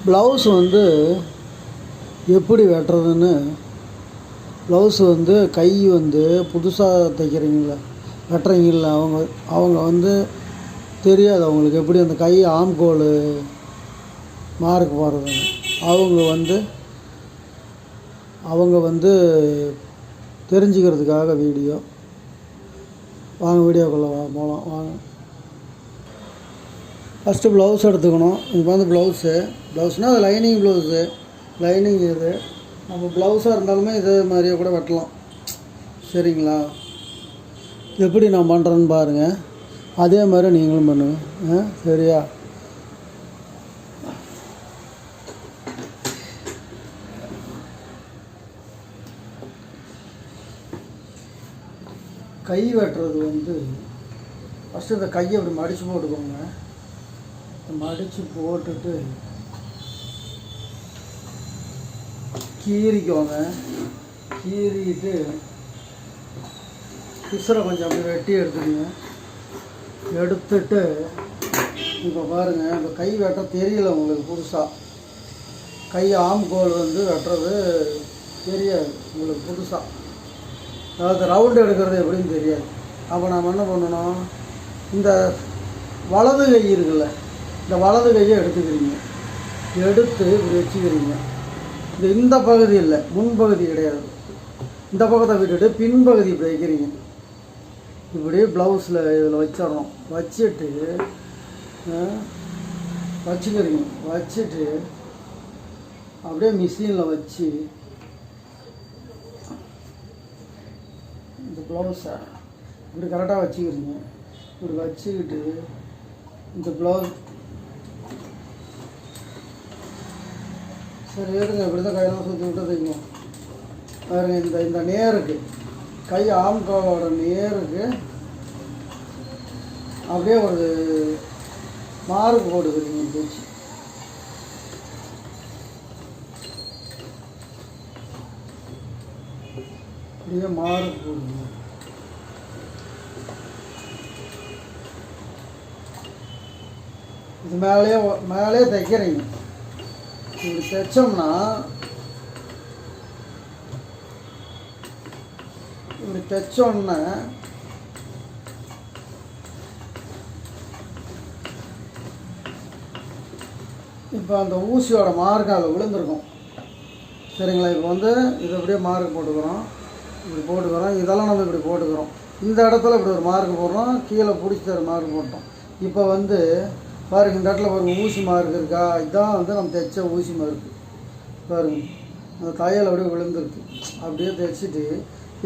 Blouse வந்து எப்படி வெட்டுறதுன்னு, blouse வந்து கை வந்து புதுசாக தைக்கிறீங்கள வெட்டுறீங்கள அவங்க வந்து தெரியாது அவங்களுக்கு எப்படி அந்த கை ஆம்கோல் மார்க் போடுறதுன்னு. அவங்க வந்து தெரிஞ்சுக்கிறதுக்காக வீடியோ. வாங்க வீடியோக்குள்ளே போகலாம் வாங்க. ஃபஸ்ட்டு ப்ளவுஸ் எடுத்துக்கணும். இப்போ வந்து ப்ளவுஸ்னால் அது லைனிங் இது நம்ம ப்ளவுஸாக இருந்தாலுமே இதே மாதிரியே கூட வெட்டலாம். சரிங்களா? எப்படி நான் பண்ணுறேன்னு பாருங்கள், அதே மாதிரி நீங்களும் பண்ணுங்கள். சரியா? கை வெட்டுறது வந்து ஃபஸ்ட்டு இந்த கையை அப்படி மடித்து போட்டுக்கோங்க. மடித்து போட்டுட்டு கீறிக்கோங்க. கீறிட்டு பிசுரை கொஞ்சம் அப்படி வெட்டி எடுத்துக்கோங்க. எடுத்துட்டு இப்போ பாருங்கள், இப்போ கை வெட்ட தெரியல உங்களுக்கு புதுசாக. கை ஆம்கோல் வந்து வெட்டுறது தெரியாது உங்களுக்கு புதுசாக. அதாவது ரவுண்டு எடுக்கிறது எப்படின்னு தெரியாது. அப்போ நம்ம என்ன பண்ணணும், இந்த வலது கை இருக்குல்ல, இந்த வலது கையை எடுத்துக்கிறீங்க. எடுத்து இப்படி வச்சுக்கிறீங்க. இந்த பகுதி இல்லை, முன்பகுதி கிடையாது. இந்த பக்கத்தை விட்டுட்டு பின்பகுதி இப்படி வைக்கிறீங்க. இப்படி ப்ளவுஸில் இதில் வச்சிடணும். வச்சுக்கிறீங்க. வச்சுட்டு அப்படியே மிஷினில் வச்சு இந்த ப்ளவுஸை இப்படி கரெக்டாக வச்சுக்கிறீங்க. இப்படி வச்சுக்கிட்டு இந்த ப்ளவுஸ் சரி எடுங்க. இப்படி தான் கையெல்லாம் சுற்றி விட்டுறீங்க பாருங்க. இந்த நேருக்கு கை ஆம்கோலோட நேருக்கு அப்படியே ஒரு மார்க் போட்டுக்கிறீங்க. வச்சு அப்படியே மார்க் போடுங்க. இது மேலே தைக்கிறீங்க. இப்படி தைச்சோம்னா இப்படி தைச்சோன்னா இப்போ அந்த ஊசியோட மார்க் அதில் விழுந்துருக்கும். சரிங்களா? இப்போ வந்து இதை அப்படியே மார்க் போட்டுக்கிறோம். இப்படி போட்டுக்கிறோம். இதெல்லாம் நம்ம இப்படி போட்டுக்கிறோம். இந்த இடத்துல இப்படி ஒரு மார்க் போடுறோம். கீழே பிடிச்சி ஒரு மார்க் போட்டோம். இப்போ வந்து பாருங்கள், இந்த இடத்துல ஒரு ஊசி மார்க் இருக்கா? இதுதான் வந்து நம்ம தைச்ச ஊசி மார்க்கு. பாருங்கள், அந்த தையல் அப்படியே விழுந்துருக்கு. அப்படியே தைச்சிட்டு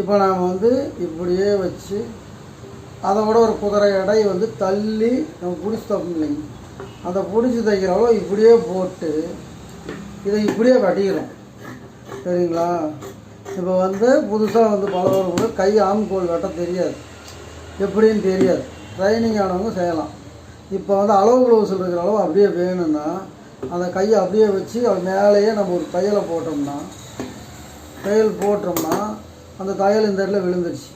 இப்போ நாம் வந்து இப்படியே வச்சு அதோட ஒரு குதிரை எடை வந்து தள்ளி நம்ம பிடிச்சி தப்போம் இல்லைங்க, அந்த பிடிச்சி தைக்கிறவோ இப்படியே போட்டு இதை இப்படியே வெட்டிக்கிறோம். சரிங்களா? இப்போ வந்து புதுசாக வந்து பலவர்களுக்கு கை ஆம்கோல் வெட்ட தெரியாது, எப்படின்னு தெரியாது. ட்ரைனிங் ஆனவங்க செய்யலாம். இப்போ வந்து அளவு ப்ளவுஸில் இருக்கிற அளவு அப்படியே வேணும்னா அந்த கையை அப்படியே வச்சு அது மேலேயே நம்ம ஒரு தையல் போட்டோம்னா அந்த தையல் இந்த இடத்துல விழுந்துருச்சு.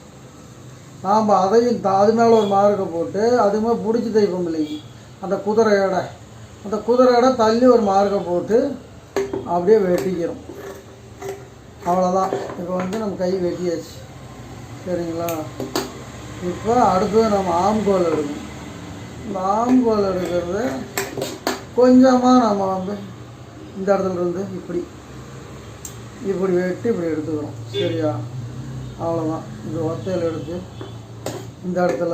நாம் அதையும் அது மேலே ஒரு மார்க்கை போட்டு அதுவுமே பிடிச்சி தைப்போம் இல்லைங்க, அந்த குதிரை எடை தள்ளி ஒரு மார்க்கை போட்டு அப்படியே வெட்டிக்கிறோம். அவ்வளோதான். இப்போ வந்து நம்ம கை வெட்டியாச்சு. சரிங்களா? இப்போ அடுத்தது நம்ம ஆம்கோல் எடுக்கணும். இந்த ஆம்கோல் எடுக்கிறது கொஞ்சமாக நம்ம வந்து இந்த இடத்துல இருந்து இப்படி வெட்டி இப்படி எடுத்துக்கிறோம். சரியா? அவ்வளோதான். இந்த ஒத்தையில் எடுத்து இந்த இடத்துல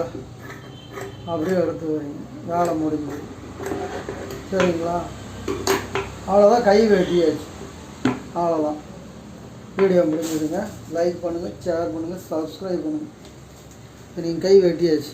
அப்படியே எடுத்து வைங்க. வேலை முடிஞ்சு. சரிங்களா? அவ்வளோதான், கை வெட்டியாச்சு. அவ்வளோதான். வீடியோ முடிஞ்சுடுங்க. லைக் பண்ணுங்கள், ஷேர் பண்ணுங்கள், சப்ஸ்கிரைப் பண்ணுங்கள். நீங்கள் கை வெட்டியாச்சு.